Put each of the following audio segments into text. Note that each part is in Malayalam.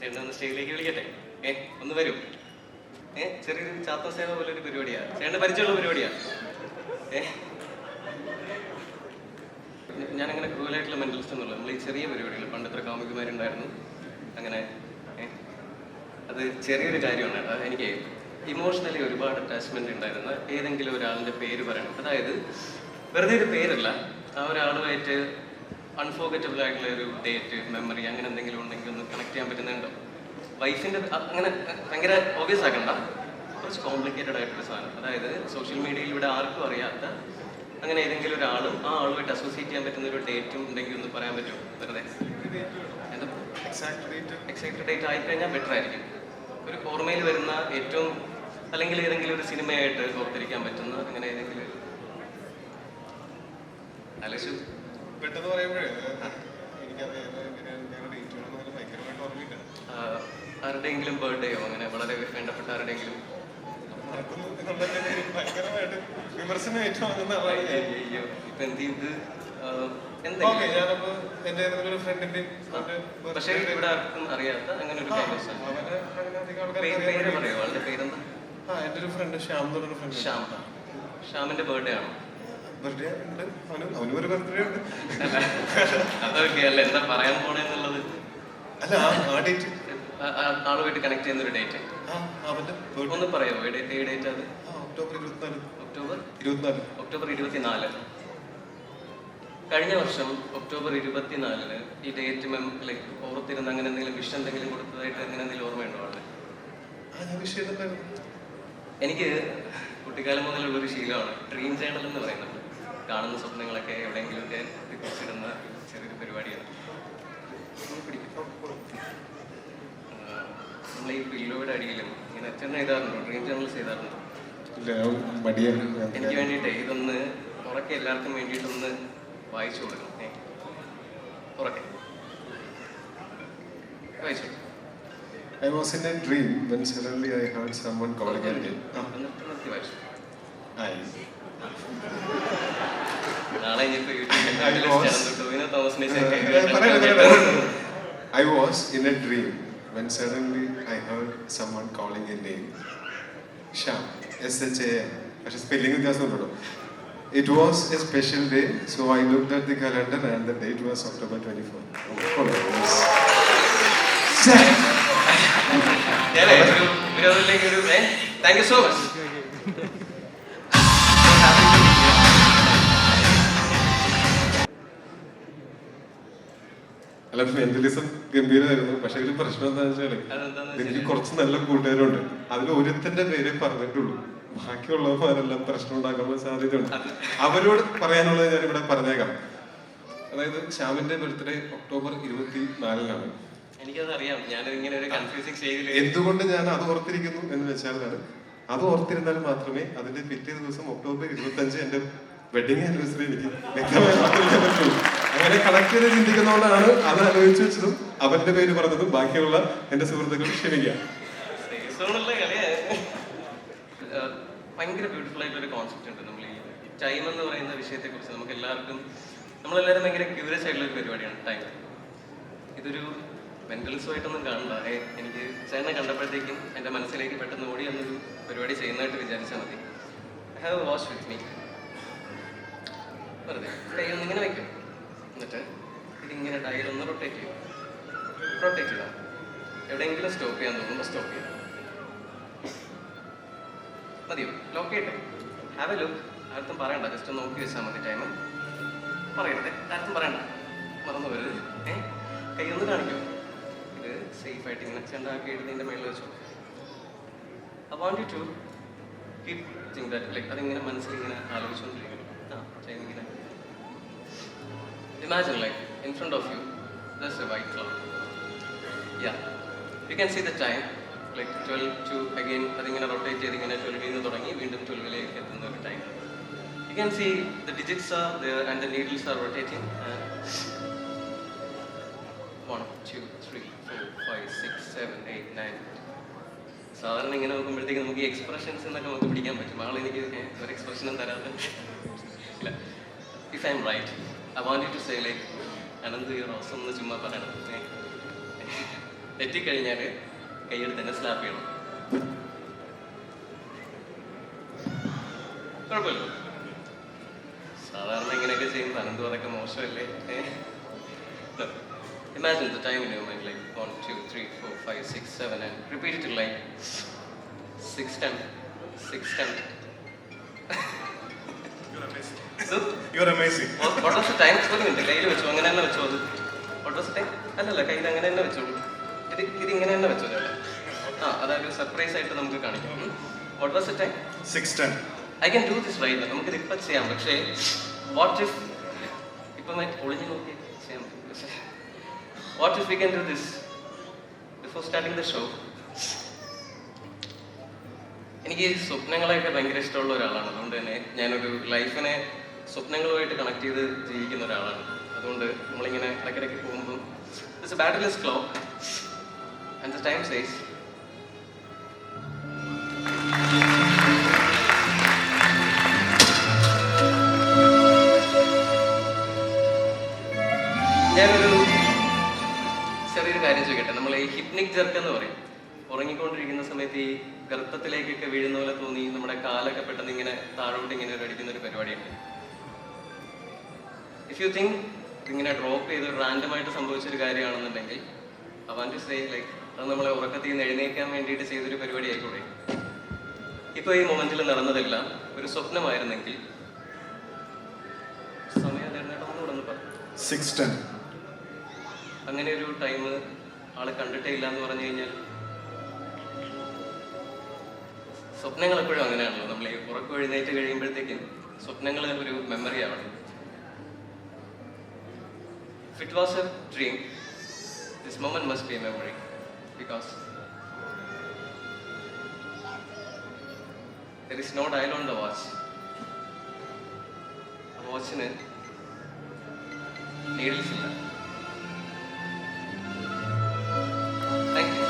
ചേട്ടൻ ഒന്ന് സ്റ്റേജിലേക്ക് വിളിക്കട്ടെ? ഒന്ന് വരൂ. ചെറിയൊരു ചാത്ത സേവ പോലെ ഒരു പരിപാടിയാണ്. ചേട്ടന് പരിചയമുള്ള പരിപാടിയാണ്. ഞാനങ്ങനെ ക്രൂവലായിട്ടുള്ള മെന്റലിസ്റ്റ് ഒന്നുമില്ല. നമ്മൾ ഈ ചെറിയ പരിപാടികൾ പണ്ടത്ര കാമുകിമാരുണ്ടായിരുന്നു. അങ്ങനെ അത് ചെറിയൊരു കാര്യമാണ് കേട്ടോ. എനിക്ക് ഇമോഷണലി ഒരുപാട് അറ്റാച്ച്മെന്റ് ഉണ്ടായിരുന്ന ഏതെങ്കിലും ഒരാളിന്റെ പേര് പറയണം. അതായത് വെറുതെ ഒരു പേരല്ല, ആ ഒരാളുമായിട്ട് അൺഫോർഗറ്റബിൾ ആയിട്ടുള്ള ഒരു ഡേറ്റ്, മെമ്മറി, അങ്ങനെ എന്തെങ്കിലും ഉണ്ടെങ്കിൽ ഒന്ന് കണക്ട് ചെയ്യാൻ പറ്റുന്നുണ്ടോ? വൈഫിന്റെ അങ്ങനെ ഭയങ്കര ഓബിയസ് ആക്കണ്ട, കുറച്ച് കോംപ്ലിക്കേറ്റഡ് ആയിട്ടൊരു സാധനം. അതായത് സോഷ്യൽ മീഡിയയിൽ ഇവിടെ ആർക്കും അറിയാത്ത അങ്ങനെ ഏതെങ്കിലും ഒരാളും ആ ആളുമായിട്ട് അസോസിയേറ്റ് ചെയ്യാൻ പറ്റുന്ന ഒരു ഡേറ്റും ഉണ്ടെങ്കിൽ ഒന്ന് പറയാൻ പറ്റുമോ? വെറുതെ എക്സാക്ട് ഡേറ്റ് ആയിക്കഴിഞ്ഞാൽ ബെറ്റർ ആയിരിക്കും. ഒരു ഓർമ്മയിൽ വരുന്ന ഏറ്റവും, അല്ലെങ്കിൽ ഏതെങ്കിലും ഒരു സിനിമയായിട്ട് ഓർത്തിരിക്കാൻ പറ്റുന്ന അങ്ങനെ ഏതെങ്കിലും. അലശു പെട്ടെന്ന് പറയുമ്പോഴേ ആരുടെയെങ്കിലും ബർത്ത്ഡേയോ അങ്ങനെ വളരെ വേണ്ടപ്പെട്ട ആരുടെയെങ്കിലും? ഇപ്പൊ എന്ത് ചെയ്ത് പക്ഷേ ഇവിടെ ആർക്കും അറിയാത്ത അങ്ങനെ ഒരു പേര് പറയോ? ആളുടെ പേരെന്താ? എന്റെ ഒരു ഫ്രണ്ട് ശ്യാം എന്ന് പറഞ്ഞ ഫ്രണ്ട്. ശ്യാമിന്റെ ബർത്ത്ഡേ ആണോ? ബർത്ത്ഡേ ഉണ്ട്, അവനും ഒരു ബർത്ത്ഡേ ഉണ്ട്. അതൊക്കെ അല്ല എന്താ പറയാൻ പോണെന്നുള്ളത്. അല്ല ആ ഡേറ്റ് ആളുമായിട്ട് കണക്ട് ചെയ്യുന്ന ഒരു ഡേറ്റ് ഒന്ന് പറയോ? ഏ ഡേറ്റ് അത്? ഒക്ടോബർ 24. ഒക്ടോബർ 24. കഴിഞ്ഞ വർഷം ഒക്ടോബർ 24 ഈ ഡേറ്റ് ലൈക്ക് ഓർത്തിരുന്ന് അങ്ങനെ എന്തെങ്കിലും വിഷ് എന്തെങ്കിലും കൊടുത്തതായിട്ട് അങ്ങനെ എന്തെങ്കിലും ഓർമ്മയുണ്ടോ ആളെ? എനിക്ക് കുട്ടിക്കാലം മുതലുള്ളൊരു ശീലമാണ് ഡ്രീം ജേണൽ എന്ന് പറയുന്നത്. കാണുന്ന സ്വപ്നങ്ങളൊക്കെ എവിടെയെങ്കിലുമൊക്കെ കുറിച്ചിടുന്ന ചെറിയൊരു പരിപാടിയാണ്. നമ്മൾ ഈ പില്ലോയുടെ അടിയിലും ഇങ്ങനെ അച്ഛൻ എഴുതാറുണ്ടോ? Dream journals എഴുതാറുണ്ടോ? എനിക്ക് വേണ്ടിയിട്ടേ ഇതൊന്ന് ഉറക്കെ എല്ലാവർക്കും വേണ്ടിയിട്ടൊന്ന് വായിച്ചു കൊടുക്കണം. ഉറക്കെ വായിച്ചു. I was in a dream when suddenly I heard someone calling my name. നിർത്തി വായിച്ചു. നാളെ I was in a dream when suddenly I heard someone calling a name. Sham. S-H-A-M. പക്ഷെ spelling വ്യത്യാസമുണ്ടല്ലോ. It was a special day, so I looked at the calendar and the date was October 24. Thank you so much. അല്ല, മെന്റലിസം ഗംഭീരമായിരുന്നു. പക്ഷെ ഒരു പ്രശ്നം എന്താണെന്ന് വെച്ചാല് എനിക്ക് കുറച്ച് നല്ല കൂട്ടുകാരുണ്ട്. അതിൽ ഒരുത്തന്റെ പേര് പറഞ്ഞിട്ടുള്ളൂ, ബാക്കിയുള്ളവരെല്ലാം പ്രശ്നം ഉണ്ടാക്കാൻ സാധ്യതയുണ്ട്. അവരോട് പറയാനുള്ളത് ഞാൻ ഇവിടെ പറഞ്ഞേക്കാം. അതായത് ശ്യാമിന്റെ ബർത്ത്ഡേ ഒക്ടോബർ 24-നാണ്. എനിക്കതറിയാം. ഞാനിങ്ങനെ ഒരു കൺഫ്യൂസിംഗ് സ്റ്റേജിൽ എന്തുകൊണ്ട് ഞാൻ അത് ഓർത്തിരിക്കുന്നു എന്ന് വെച്ചാലാണ്, അത് ഓർത്തിരുന്നാൽ മാത്രമേ അതിന്റെ പിറ്റേ ദിവസം ഒക്ടോബർ 25 എന്റെ വെഡിങ് ആനിവേഴ്സറി എനിക്ക് വ്യക്തമായി പറ്റുള്ളൂ. അങ്ങനെ കണക്ട് ചെയ്ത് ചിന്തിക്കുന്നതുകൊണ്ടാണ് അത് ആലോചിച്ച് വെച്ചതും അവന്റെ പേര് പറഞ്ഞതും. ബാക്കിയുള്ള എന്റെ സുഹൃത്തുക്കൾ ക്ഷമിക്കാം. ഭയങ്കര ബ്യൂട്ടിഫുൾ ആയിട്ടൊരു കോൺസെപ്റ്റ് ഉണ്ട്. നമ്മൾ ഈ ടൈം എന്ന് പറയുന്ന വിഷയത്തെ കുറിച്ച് നമ്മളെല്ലാവരും ഭയങ്കര ക്യൂരിയസ് ആയിട്ടുള്ള ഒരു പരിപാടിയാണ് ടൈം. ഇതൊരു മെന്റലിസമായിട്ടൊന്നും കാണണ്ട. എനിക്ക് ചേട്ടനെ കണ്ടപ്പോഴത്തേക്കും എൻ്റെ മനസ്സിലേക്ക് പെട്ടെന്ന് ഓടി എന്നൊരു പരിപാടി ചെയ്യുന്നതായിട്ട് വിചാരിച്ചാൽ മതി. I have watch with me. വെറുതെ കൈ ഒന്നിങ്ങനെ വയ്ക്കും, എന്നിട്ട് ഇതിങ്ങനെ ഡയൽ ഒന്ന് റൊട്ടേറ്റ് ചെയ്താൽ എവിടെയെങ്കിലും സ്റ്റോപ്പ് ചെയ്യാൻ തോന്നുമ്പോൾ സ്റ്റോപ്പ് ചെയ്യാം. മതിയോ? ലോക്ക് ചെയ്യട്ടെ? Have A look. ആർക്കും പറയണ്ട, ജസ്റ്റ് ഒന്ന് നോക്കി വെച്ചാൽ മതി. ടൈം പറയരുത്, ആർക്കും പറയണ്ട, മറന്നു വരരുത്. കൈ ഒന്ന് കാണിക്കും. ഇത് സേഫ് ആയിട്ട് ഇങ്ങനെ ചെണ്ടാക്കി എഴുതിൻ്റെ മേളിൽ വെച്ചു. I want you to keep think that, like അതിങ്ങനെ മനസ്സിലിങ്ങനെ ആലോചിച്ചുകൊണ്ടിരിക്കണം. ഇങ്ങനെ imagine like in front of you there's a white cloud. Yeah, you can see the time like 12 to again അതിങ്ങനെ റൊട്ടേറ്റ് ചെയ്ത് ഇങ്ങനെ 12 നിന്ന് തുടങ്ങി വീണ്ടും 12ലേക്ക് എത്തുന്ന ഒരു time. You can see the digits are there and the needles are rotating. 1 2 3 4 5 6 7 8 9. സാധാരണ ഇങ്ങനെ നോക്കുമ്പോഴത്തേക്ക് നമുക്ക് ഈ എക്സ്പ്രഷൻസ് എന്നൊക്കെ നമുക്ക് പിടിക്കാൻ പറ്റും. ആളെനിക്ക് ഒരു എക്സ്പ്രഷനും തരാതെ ഇല്ല. If I'm right, I want you to say like Anand, you're awesome എന്ന് ചുമ്മാ പറയണം. തെറ്റിക്കഴിഞ്ഞാൽ കൈയെടുത്ത് തന്നെ സ്ലാപ്പ് ചെയ്യണം. കുഴപ്പമില്ല. സാധാരണ ഇങ്ങനെയൊക്കെ ചെയ്യുമ്പോൾ അനന്തും അതൊക്കെ മോശമല്ലേ? Imagine the time in your mind, like 1, 2, 3, 4, 5, 6, 7, and repeat it like 6 times. 6 times. So, You're amazing. what was the time? ഒരു മിനിറ്റ്, കയ്യിൽ വെച്ചു, അങ്ങനെ തന്നെ വെച്ചോ അത്. What was the time? അല്ലല്ല, കയ്യിൽ അങ്ങനെ തന്നെ വെച്ചോളൂ. ഇത് ഇങ്ങനെ തന്നെ വെച്ചോ ചേട്ടാ. അതൊരു സർപ്രൈസ് ആയിട്ട് നമുക്ക് കാണിക്കാം. What was the time? 6:10. I can do this right now. നമുക്കിത് ഇപ്പം ചെയ്യാം. പക്ഷേ വാട്ട് ഇഫ് ഇപ്പം ഒളിഞ്ഞു നോക്കി ചെയ്യാൻ പറ്റും. പക്ഷേ what if we can do this before starting the show? എനിക്ക് സ്വപ്നങ്ങളെയൊക്കെ ഭയങ്കര ഇഷ്ടമുള്ള ഒരാളാണ്. അതുകൊണ്ട് തന്നെ ഞാനൊരു ലൈഫിനെ സ്വപ്നങ്ങളുമായിട്ട് കണക്ട് ചെയ്ത് ജീവിക്കുന്ന ഒരാളാണ്. അതുകൊണ്ട് നമ്മളിങ്ങനെ ഇടയ്ക്കിടയ്ക്ക് പോകുമ്പോൾ it's a batteryless clock and the time says ഞാനൊരു ചെറിയൊരു കാര്യം ചോദിക്കട്ടെ. നമ്മൾ ഈ ഹിപ്നിക് ജെർക്ക് എന്ന് പറയും. ഉറങ്ങിക്കൊണ്ടിരിക്കുന്ന സമയത്ത് ഈ ഗർത്തത്തിലേക്കൊക്കെ വീഴുന്ന പോലെ തോന്നി നമ്മുടെ കാലൊക്കെ പെട്ടെന്ന് ഇങ്ങനെ താഴോട്ട് ഇങ്ങനെ ഒരു അടിക്കുന്ന ഒരു പരിപാടിയുണ്ട്. ഇഫ് യു തിങ്ക് ഇങ്ങനെ ഡ്രോപ്പ് ചെയ്ത് റാൻഡമായിട്ട് സംഭവിച്ചൊരു കാര്യമാണെന്നുണ്ടെങ്കിൽ I want to say like അത് നമ്മളെ ഉറക്കത്തിൽ നിന്ന് എഴുന്നേക്കാൻ വേണ്ടിയിട്ട് ചെയ്തൊരു പരിപാടി ആയിക്കൂടെ? ഇപ്പോൾ ഈ മൊമെന്റിൽ നടന്നതെല്ലാം ഒരു സ്വപ്നമായിരുന്നെങ്കിൽ സമയം ഒന്നുകൂടെ പറഞ്ഞു 6:10. അങ്ങനെ ഒരു ടൈം ആള് കണ്ടിട്ടേ ഇല്ല എന്ന് പറഞ്ഞു കഴിഞ്ഞാൽ സ്വപ്നങ്ങൾ എപ്പോഴും അങ്ങനെയാണല്ലോ. നമ്മൾ ഈ ഉറക്കം എഴുന്നേറ്റ് കഴിയുമ്പോഴത്തേക്കും സ്വപ്നങ്ങൾ ഒരു മെമ്മറി ആവണം. If it was a dream, this moment must be a memory because there is no dial on the watch. ആ വാച്ചിന് നീഡിൽസ് ഇല്ല. Thank you.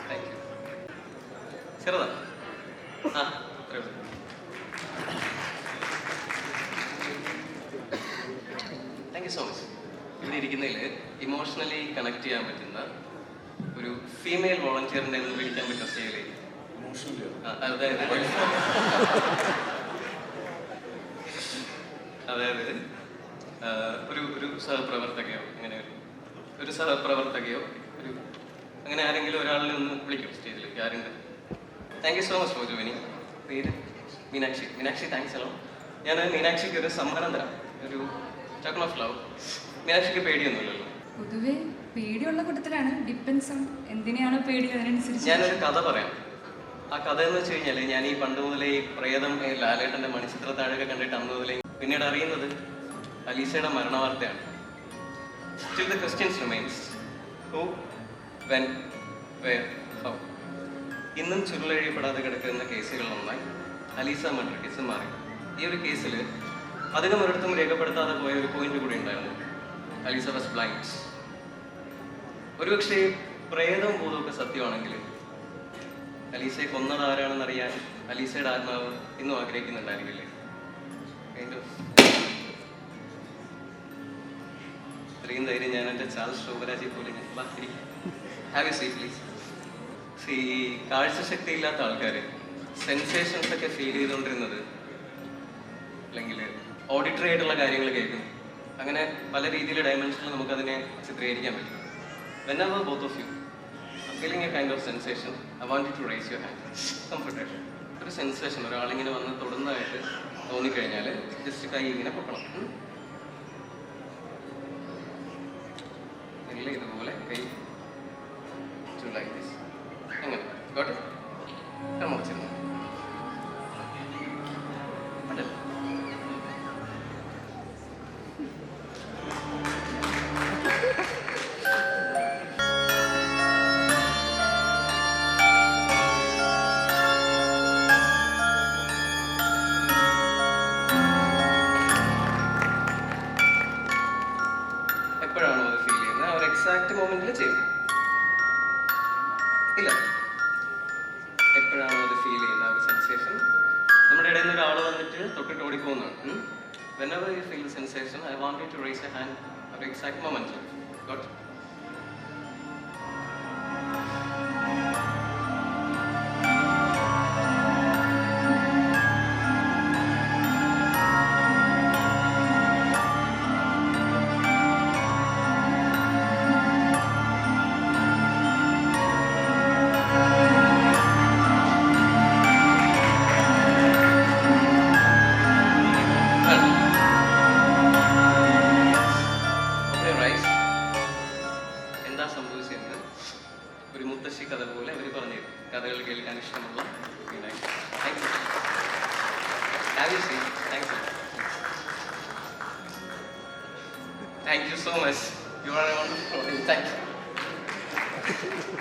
Thank you. ചെറുതാ? അത്രേ ഉള്ളൂ. Thank you so much. ഇവിടെ ഇരിക്കുന്നതിൽ ഇമോഷണലി കണക്ട് ചെയ്യാൻ പറ്റുന്ന ഒരു ഫീമെയിൽ വോളണ്ടിയറിനെ ഒന്ന് വിളിക്കാൻ പറ്റുന്ന സ്റ്റേജിലേക്ക്. അതായത് ഒരു സഹപ്രവർത്തകയോ അങ്ങനെ ഒരു സഹപ്രവർത്തകയോ അങ്ങനെ ആരെങ്കിലും ഒരാളിനെ ഒന്ന് വിളിക്കും സ്റ്റേജിലേക്ക്. ആരുണ്ട്? താങ്ക് യു സോ മച്ച് റോജുവിനി. പേര് മീനാക്ഷി. മീനാക്ഷി താങ്ക്സ് അല്ലോ. ഞാൻ മീനാക്ഷിക്ക് ഒരു സമ്മാനം തരാം, ഒരു ടോക്കൺ ഓഫ് ലവ്. മീനാക്ഷിക്ക് പേടിയൊന്നുമില്ലല്ലോ? പൊതുവെ പേടിയുള്ള കൂട്ടത്തിലാണ്. ഡിപ്പെൻസ് ഓൺ എന്തിനാണ് പേടി, അതിനനുസരിച്ച്. ഞാനൊരു കഥ പറയാം. ആ കഥ എന്ന് വെച്ച് കഴിഞ്ഞാൽ ഞാൻ ഈ പണ്ട് മുതലേ ഈ പ്രേതം ലാലേട്ടൻ്റെ മണിച്ചിത്ര താഴൊക്കെ കണ്ടിട്ട് അന്ന് മുതലേ പിന്നീട് അറിയുന്നത് അലീസയുടെ മരണവാർത്തയാണ്. Still the questions remains who, when, where, how. ഇന്നും ചുരുളഴിയപ്പെടാതെ കിടക്കുന്ന കേസുകളിലൊന്നായി അലീസ മർഡർ കേസ് മാറി. ഈ ഒരു കേസിൽ അധികം ഒരിടത്തും രേഖപ്പെടുത്താതെ പോയ ഒരു പോയിന്റ് കൂടി ഉണ്ടായിരുന്നു. Aleesa was blind. ഒരുപക്ഷെ പ്രേതവും ഭൂതമൊക്കെ സത്യമാണെങ്കിൽ അലീസയെ കൊന്നത് ആരാണെന്ന് അറിയാൻ അലീസയുടെ ആത്മാവ് ഇന്നും ആഗ്രഹിക്കുന്നുണ്ടായിരിക്കില്ലേ? ഇത്രയും ധൈര്യം ഞാൻ എൻ്റെ ചാൾസ് ശോഭരാജി പോലെ ഹാവ് യു സീ പ്ലീസ്. ഈ കാഴ്ചശക്തി ഇല്ലാത്ത ആൾക്കാർ സെൻസേഷൻസ് ഒക്കെ ഫീൽ ചെയ്തുകൊണ്ടിരുന്നത് അല്ലെങ്കിൽ ഓഡിറ്ററി ആയിട്ടുള്ള കാര്യങ്ങൾ കേൾക്കും. അങ്ങനെ പല രീതിയിലുള്ള ഡയമെൻഷനിൽ നമുക്കതിനെ ചിത്രീകരിക്കാൻ പറ്റും. Whenever both of you are feeling a kind of sensation, I want you to raise your hand. Comfortable. ഒരു സെൻസേഷൻ ഒരാളിങ്ങനെ വന്ന് തൊടുന്നതായിട്ട് തോന്നിക്കഴിഞ്ഞാൽ ജസ്റ്റ് കൈ ഇങ്ങനെ പൊക്കണം. ഇല്ല, ഇതുപോലെ കൈ to like this. അങ്ങനെ got it? കമോച്ചിരുന്നു അതല്ല. എപ്പോഴാണോ അത് ഫീൽ ചെയ്യുന്നത് ആ ഒരു എക്സാക്ട് മൊമെന്റിൽ ചെയ്യും. ഇല്ല, എപ്പോഴാണോ അത് ഫീൽ ചെയ്യുന്ന ആ ഒരു സെൻസേഷൻ നമ്മുടെ ഇടയിൽ നിന്ന് ഒരാൾ വന്നിട്ട് തൊട്ടിട്ട് ഓടിപ്പോകുന്നതാണ്. Whenever you feel the sensation, I want you to raise your hand. I ഒരു എക്സാക്ട് മൊമെന്റ്. ഗോട്ട് എന്താ സംഭവിച്ചതെന്ന് ഒരു മുത്തശ്ശി കഥ പോലെ അവർ പറഞ്ഞു തരും. കഥകൾ കേൾക്കാൻ ഇഷ്ടമുള്ള thank you so much. You are A wonderful. Thank you.